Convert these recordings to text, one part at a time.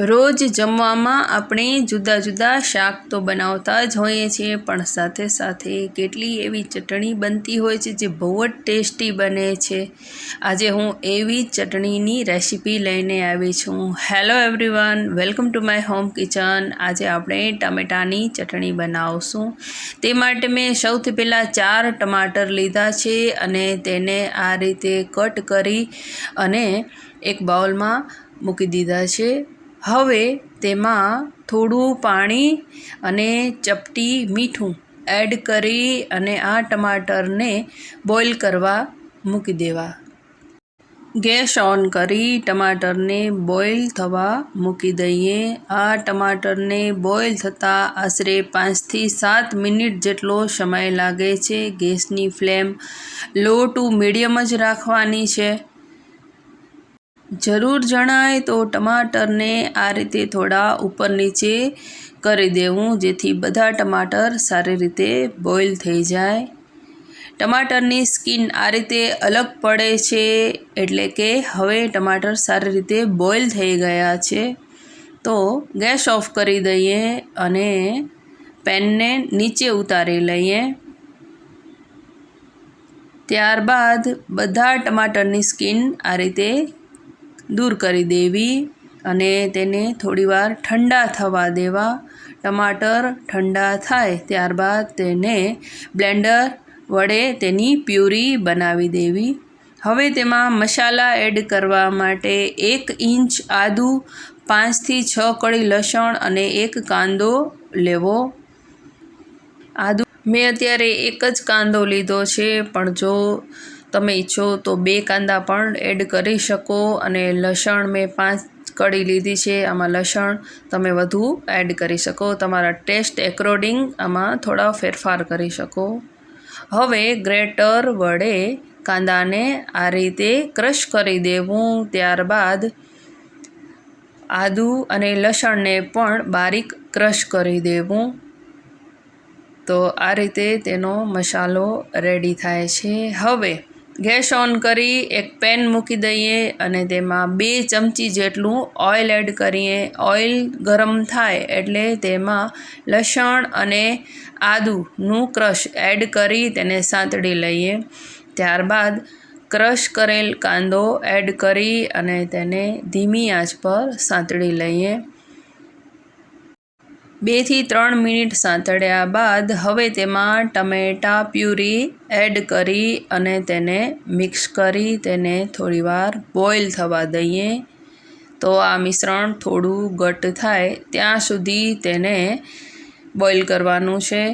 રોજ જમવામાં આપણે જુદા જુદા શાક તો બનાવતા જ હોઈએ છીએ, પણ સાથે સાથે કેટલી એવી ચટણી બનતી હોય છે જે બહુ જ ટેસ્ટી બને છે। આજે હું એવી ચટણીની રેસીપી લઈને આવી છું। Hello everyone, welcome to my home kitchen. આજે આપણે ટમેટાની ચટણી બનાવશું। તે માટે મેં સૌથી પહેલાં 4 ટમાટર લીધા છે અને તેને આ રીતે કટ કરી અને એક બાઉલમાં મૂકી દીધા છે। હવે તેમાં થોડું પાણી અને ચપટી મીઠું એડ કરી અને આ ટમાટરને બોઇલ કરવા મૂકી દેવા। ગેસ ઓન કરી ટમાટરને બોઇલ થવા મૂકી દઈએ। આ ટમાટરને બોઇલ થતાં આશરે 5 થી 7 મિનિટ જેટલો સમય લાગે છે। ગેસની ફ્લેમ લો ટુ મીડિયમ જ રાખવાની છે। જરૂર જણાય તો ટમાટરને આ રીતે થોડા ઉપર નીચે કરી દેવું, જેથી બધા ટમાટર સારી રીતે બોઇલ થઈ જાય। ટમાટરની સ્કિન આ રીતે અલગ પડે છે, એટલે કે હવે ટમાટર સારી રીતે બોઇલ થઈ ગયા છે। તો ગેસ ઓફ કરી દઈએ અને પેનને નીચે ઉતારી લઈએ। ત્યારબાદ બધા ટમાટરની સ્કિન આ રીતે દૂર કરી દેવી અને તેને થોડીવાર ઠંડા થવા દેવા। ટમાટર ઠંડા થાય ત્યારબાદ તેને બ્લેન્ડર વડે તેની પ્યુરી બનાવી દેવી। હવે તેમાં મસાલા એડ કરવા માટે 1 ઇંચ આદું, 5 થી 6 કળી લસણ અને 1 કાંદો લેવો। આદું મેં અત્યારે 1 જ કાંદો લીધો છે, પણ જો તમે ઈચ્છો તો 2 કાંદા પણ એડ કરી શકો અને લસણ મેં 5 કળી લીધી છે, આમાં લસણ તમે વધુ એડ કરી શકો, તમારા ટેસ્ટ એકોર્ડિંગ આમાં થોડા ફેરફાર કરી શકો। હવે ગ્રેટર વડે કાંદાને આ રીતે ક્રશ કરી દેવું। ત્યારબાદ આદું અને લસણને પણ બારીક ક્રશ કરી દેવું। તો આ રીતે તેનો મસાલો રેડી થાય છે। હવે ગેસ ઓન કરી એક પેન મૂકી દઈએ અને તેમાં 2 ચમચી જેટલું ઓઇલ એડ કરીએ। ઓઇલ ગરમ થાય એટલે તેમાં લસણ અને આદુનું ક્રશ એડ કરી તેને સાંતળી લઈએ। ત્યારબાદ ક્રશ કરેલ કાંદો એડ કરી અને તેને ધીમી આંચ પર સાંતળી લઈએ। 2 થી 3 મિનિટ સાંતળ્યા બાદ હવે તેમાં ટમેટા પ્યુરી એડ કરી અને તેને મિક્સ કરી તેને થોડીવાર બોઇલ થવા દઈએ। તો આ મિશ્રણ થોડું ઘટ્ટ થાય ત્યાં સુધી તેને બોઇલ કરવાનું છે।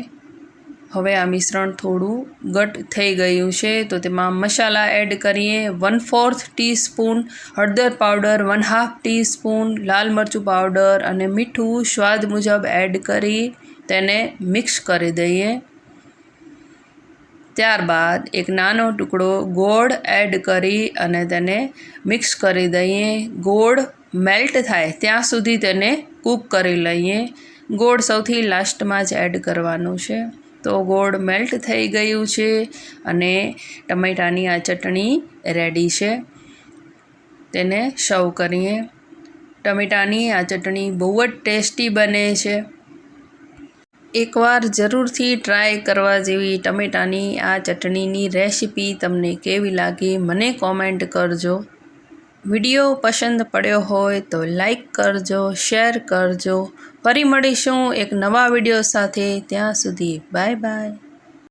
હવે આ મિશ્રણ થોડું ઘટ્ટ થઈ ગયું છે, તો તેમાં મસાલા એડ કરીએ। 1/4 ટીસ્પૂન હળદર પાવડર, 1/2 ટીસ્પૂન લાલ મરચું પાવડર અને મીઠું સ્વાદ મુજબ એડ કરી તેને મિક્સ કરી દઈએ। ત્યારબાદ એક નાનો ટુકડો ગોળ એડ કરી અને તેને મિક્સ કરી દઈએ। ગોળ મેલ્ટ થાય ત્યાં સુધી તેને કૂક કરી લઈએ। ગોળ સૌથી લાસ્ટમાં જ એડ કરવાનું છે। તો ગોળ મેલ્ટ થઈ ગયું છે અને ટમેટાની આ ચટણી રેડી છે। તેને સર્વ કરીએ। ટમેટાની આ ચટણી બહુ જ ટેસ્ટી બને છે। એકવાર જરૂરથી ટ્રાય કરવા જેવી ટમેટાની આ ચટણીની રેસીપી તમને કેવી લાગી મને કોમેન્ટ કરજો। વિડીયો પસંદ પડ્યો હોય તો લાઈક કરજો, શેર કરજો। ફરી મળીશું એક નવા વિડીયો સાથે, ત્યાં સુધી બાય બાય।